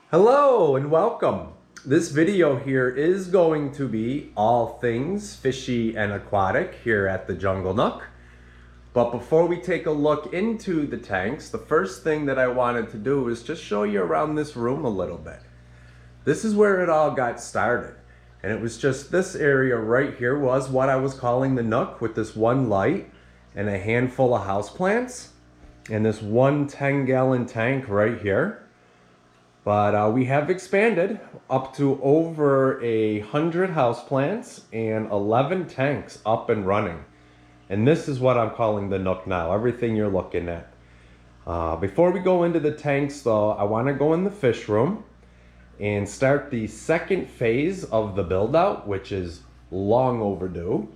Hello and welcome. This video here is going to be all things fishy and aquatic here at the Jungle Nook. But before we take a look into the tanks, the first thing that I wanted to do is just show you around this room a little bit. This is where it all got started. And it was just this area right here was what I was calling the Nook, with this one light and a handful of houseplants and this one 10-gallon tank right here. But we have expanded up to over 100 houseplants and 11 tanks up and running. And this is what I'm calling the Nook now, everything you're looking at. Before we go into the tanks though, I want to go in the fish room and start the second phase of the build out, which is long overdue.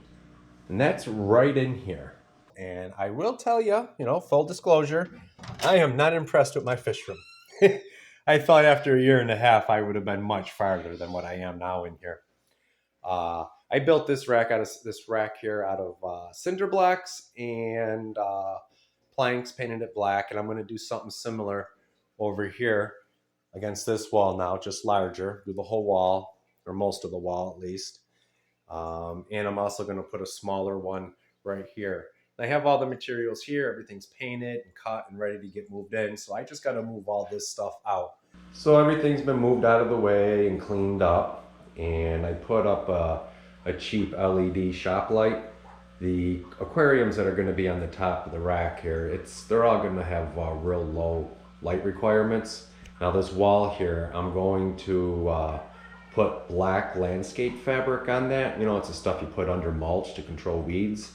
And that's right in here. And I will tell you, full disclosure, I am not impressed with my fish room. I thought after a year and a half, I would have been much farther than what I am now in here. I built this rack here out of cinder blocks and planks, painted it black, and I'm going to do something similar over here against this wall now, just larger, do the whole wall, or most of the wall at least. And I'm also going to put a smaller one right here. I have all the materials here, everything's painted and cut and ready to get moved in, so I just got to move all this stuff out. So everything's been moved out of the way and cleaned up, and I put up a cheap LED shop light. The aquariums that are going to be on the top of the rack here, they're all going to have real low light requirements. Now this wall here, I'm going to put black landscape fabric on that. It's the stuff you put under mulch to control weeds.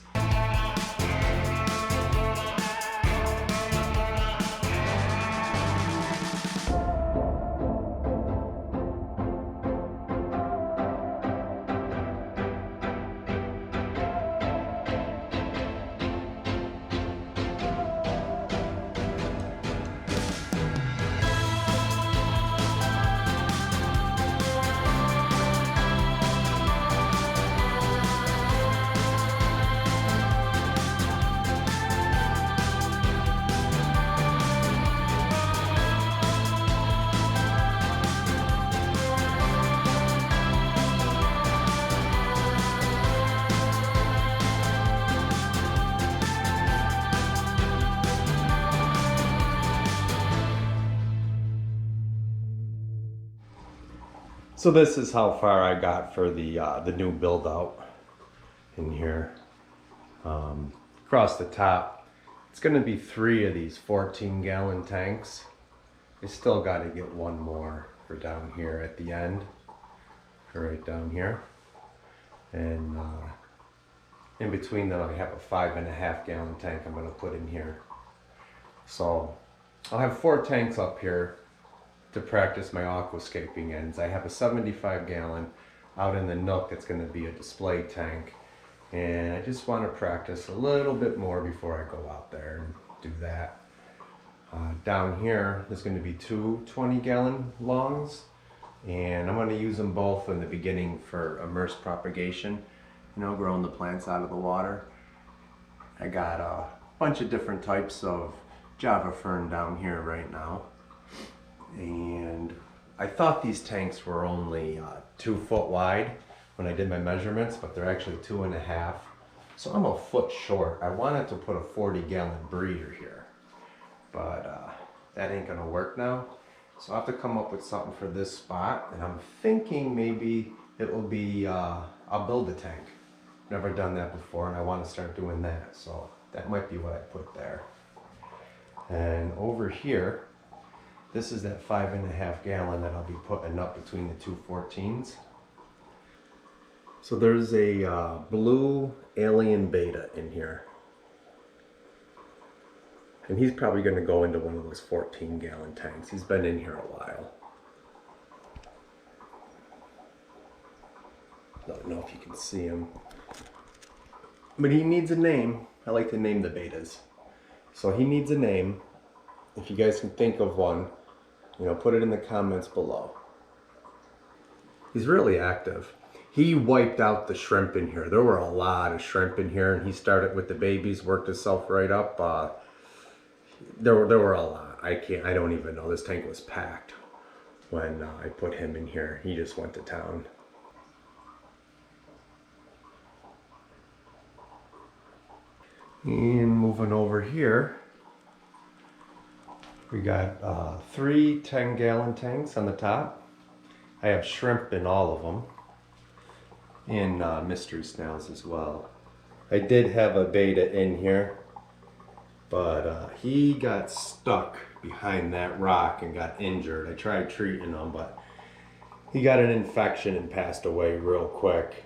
So this is how far I got for the new build out in here. Across the top, it's going to be 3 of these 14-gallon tanks. I still got to get one more for down here at the end, right down here. And in between them, I have a 5.5-gallon tank I'm going to put in here. So I'll have 4 tanks up here to practice my aquascaping ends. I have a 75-gallon out in the Nook that's going to be a display tank, and I just want to practice a little bit more before I go out there and do that. Down here there's going to be 2 20-gallon longs, and I'm going to use them both in the beginning for immersed propagation, growing the plants out of the water. I got a bunch of different types of Java fern down here right now. And I thought these tanks were only 2 foot wide when I did my measurements, but they're actually 2.5. So I'm a foot short. I wanted to put a 40-gallon breeder here, but that ain't gonna work now. So I'll have to come up with something for this spot, and I'm thinking maybe it will be, I'll build a tank. Never done that before, and I want to start doing that. So that might be what I put there. And over here, this is that 5.5-gallon that I'll be putting up between the 2 14s. So there's a blue alien Betta in here. And he's probably going to go into one of those 14-gallon tanks. He's been in here a while. Don't know if you can see him. But he needs a name. I like to name the Bettas. So he needs a name. If you guys can think of one, put it in the comments below. He's really active. He wiped out the shrimp in here. There were a lot of shrimp in here, and he started with the babies, worked himself right up. There were a lot. I don't even know. This tank was packed. when I put him in here. He just went to town. And moving over here, we got 3 10-gallon tanks on the top. I have shrimp in all of them, and mystery snails as well. I did have a betta in here, but he got stuck behind that rock and got injured. I tried treating him, but he got an infection and passed away real quick.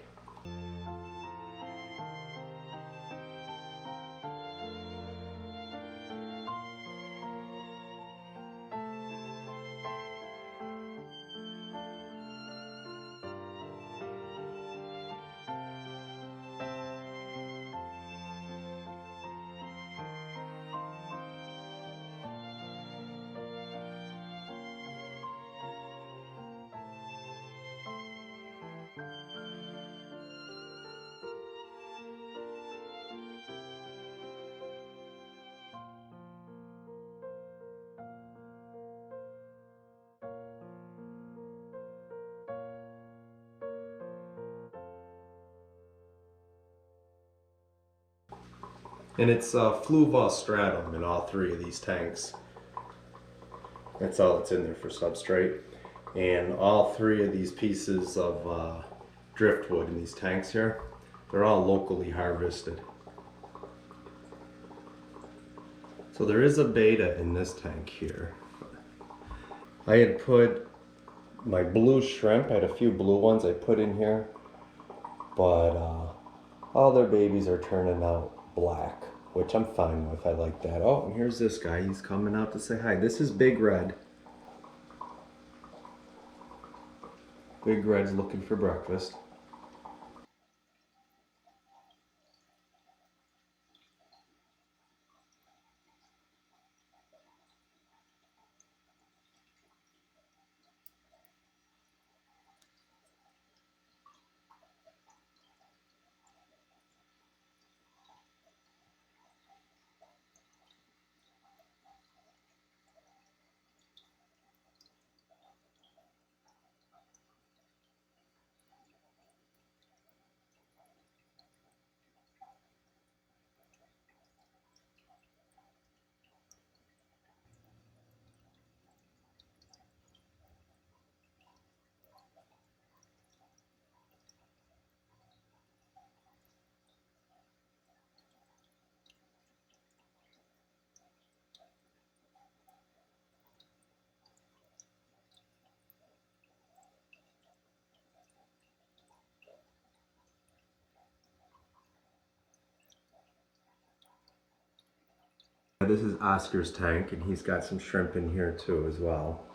And it's fluval stratum in all 3 of these tanks. That's all that's in there for substrate. And all 3 of these pieces of driftwood in these tanks here, they're all locally harvested. So there is a betta in this tank here. I had put my blue shrimp, I had a few blue ones I put in here, but all their babies are turning out black, which I'm fine with. I like that. Oh, and here's this guy. He's coming out to say hi. This is Big Red. Big Red's looking for breakfast. This is Oscar's tank, and he's got some shrimp in here too as well.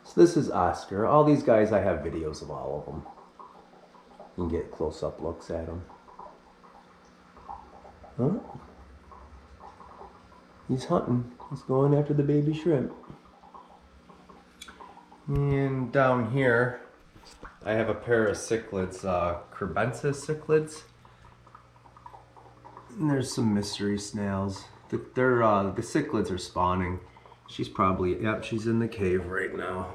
So this is Oscar. All these guys, I have videos of all of them. You can get close-up looks at them. Huh? He's hunting. He's going after the baby shrimp. And down here, I have a pair of cichlids, Crebensis cichlids. And there's some mystery snails. The cichlids are spawning. She's probably, yep, she's in the cave right now.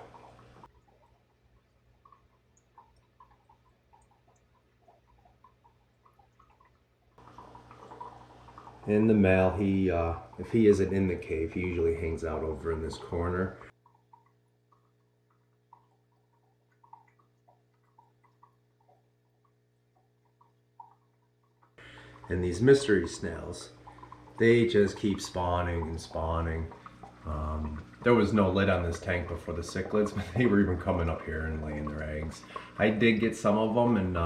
In the male, if he isn't in the cave, he usually hangs out over in this corner. And these mystery snails, they just keep spawning and spawning. There was no lid on this tank before the cichlids, but they were even coming up here and laying their eggs. I did get some of them, and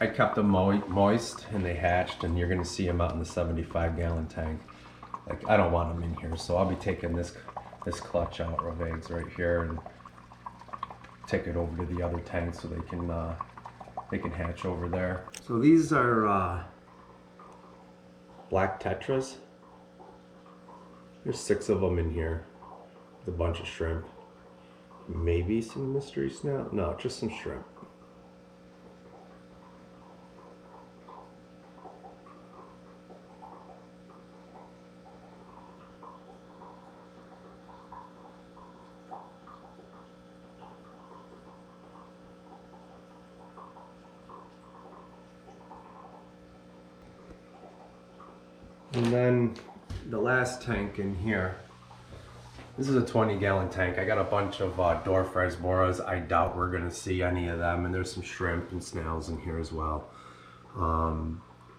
I kept them moist, and they hatched, and you're gonna see them out in the 75-gallon tank. Like, I don't want them in here, so I'll be taking this clutch out of eggs right here and take it over to the other tank so they can They can hatch over there. So these are black tetras. There's 6 of them in here. With a bunch of shrimp. Maybe some mystery snail? No, just some shrimp. And then the last tank in here, this is a 20-gallon tank. I got a bunch of Dorfres boras. I doubt we're gonna see any of them, and there's some shrimp and snails in here as well.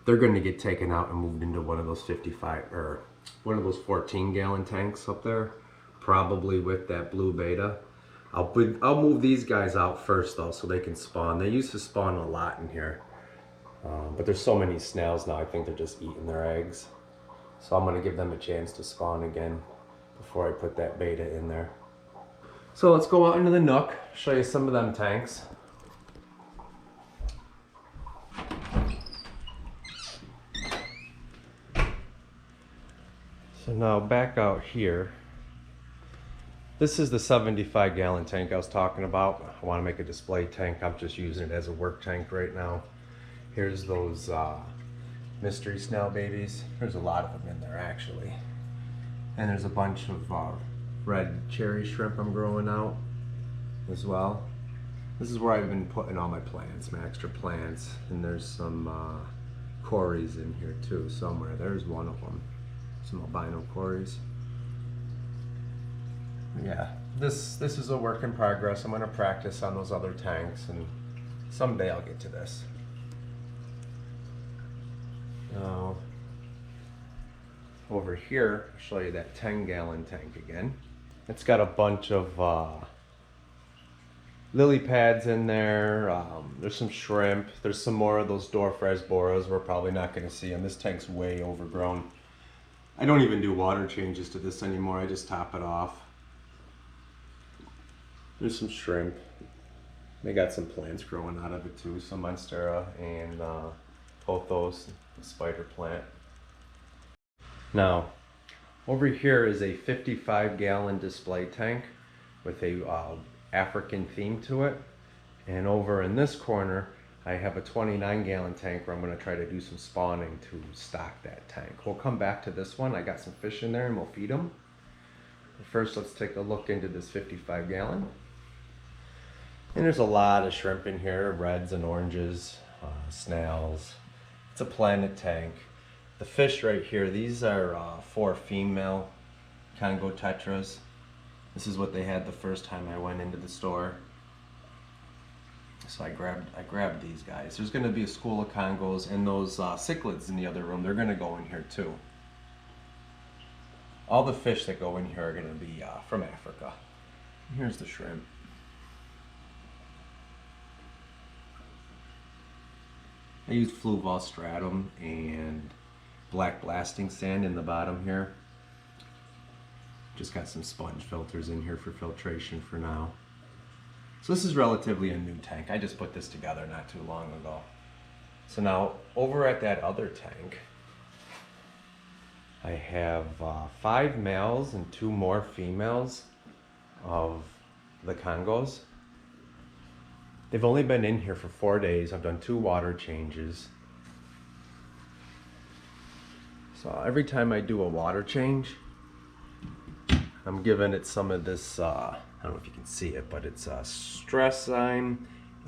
They're gonna get taken out and moved into one of those 55 or one of those 14-gallon tanks up there, probably with that blue Betta. I'll move these guys out first though, so they can spawn. They used to spawn a lot in here, but there's so many snails now. I think they're just eating their eggs. So I'm gonna give them a chance to spawn again before I put that Betta in there. So let's go out into the Nook, show you some of them tanks. So now back out here, this is the 75-gallon tank I was talking about. I wanna make a display tank. I'm just using it as a work tank right now. Here's those mystery snail babies. There's a lot of them in there actually. And there's a bunch of red cherry shrimp I'm growing out as well. This is where I've been putting all my plants, my extra plants. And there's some cories in here too somewhere. There's one of them. Some albino cories. Yeah, this is a work in progress. I'm gonna practice on those other tanks and someday I'll get to this. Now, over here, I'll show you that 10-gallon tank again. It's got a bunch of lily pads in there. There's some shrimp. There's some more of those Dorfres boras. We're probably not going to see them. This tank's way overgrown. I don't even do water changes to this anymore. I just top it off. There's some shrimp. They got some plants growing out of it too. Some monstera and pothos, the spider plant. Now, over here is a 55-gallon display tank with a African theme to it. And over in this corner, I have a 29-gallon tank where I'm going to try to do some spawning to stock that tank. We'll come back to this one. I got some fish in there and we'll feed them. But first, let's take a look into this 55-gallon. And there's a lot of shrimp in here, reds and oranges, snails. It's a planet tank. The fish right here, these are 4 female Congo tetras. This is what they had the first time I went into the store. So I grabbed these guys. There's going to be a school of Congos and those cichlids in the other room. They're going to go in here too. All the fish that go in here are going to be from Africa. Here's the shrimp. I used fluval stratum and black blasting sand in the bottom here. Just got some sponge filters in here for filtration for now. So this is relatively a new tank. I just put this together not too long ago. So now over at that other tank, I have 5 males and 2 more females of the Congos. They've only been in here for 4 days. I've done 2 water changes. So every time I do a water change, I'm giving it some of this, I don't know if you can see it, but it's Stress Zyme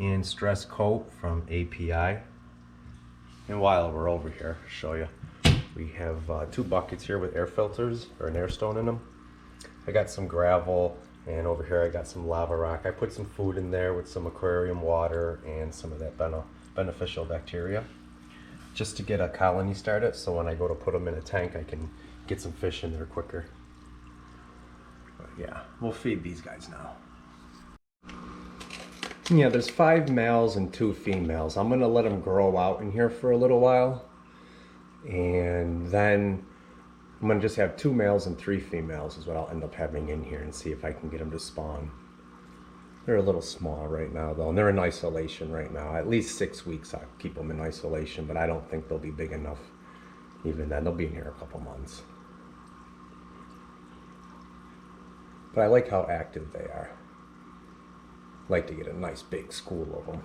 and Stress Coat from API. And while we're over here, I'll show you. We have 2 buckets here with air filters, or an air stone in them. I got some gravel, and over here I got some lava rock. I put some food in there with some aquarium water and some of that beneficial bacteria, just to get a colony started, so when I go to put them in a tank, I can get some fish in there quicker. But yeah, we'll feed these guys now. Yeah, there's 5 males and 2 females. I'm gonna let them grow out in here for a little while, and then I'm gonna just have 2 males and 3 females is what I'll end up having in here and see if I can get them to spawn. They're a little small right now, though, and they're in isolation right now. At least 6 weeks I'll keep them in isolation, but I don't think they'll be big enough. Even then, they'll be in here a couple months. But I like how active they are. Like to get a nice big school of them.